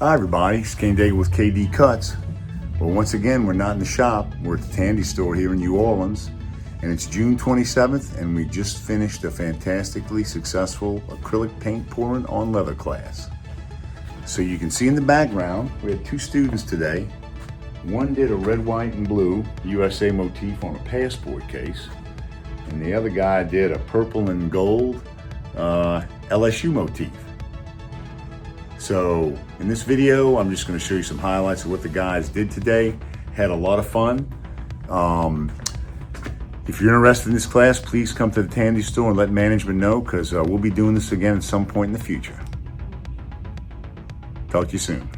Hi everybody, it's Kane Daigle with KD Cuts. Well, once again, we're not in the shop. We're at the Tandy store here in New Orleans, and it's June 27th, and we just finished a fantastically successful acrylic paint pouring on leather class. So you can see in the background, we had two students today. One did a red, white, and blue USA motif on a passport case, and the other guy did a purple and gold LSU motif. So in this video, I'm just going to show you some highlights of what the guys did today. Had a lot of fun. If you're interested in this class, please come to the Tandy store and let management know, because we'll be doing this again at some point in the future. Talk to you soon.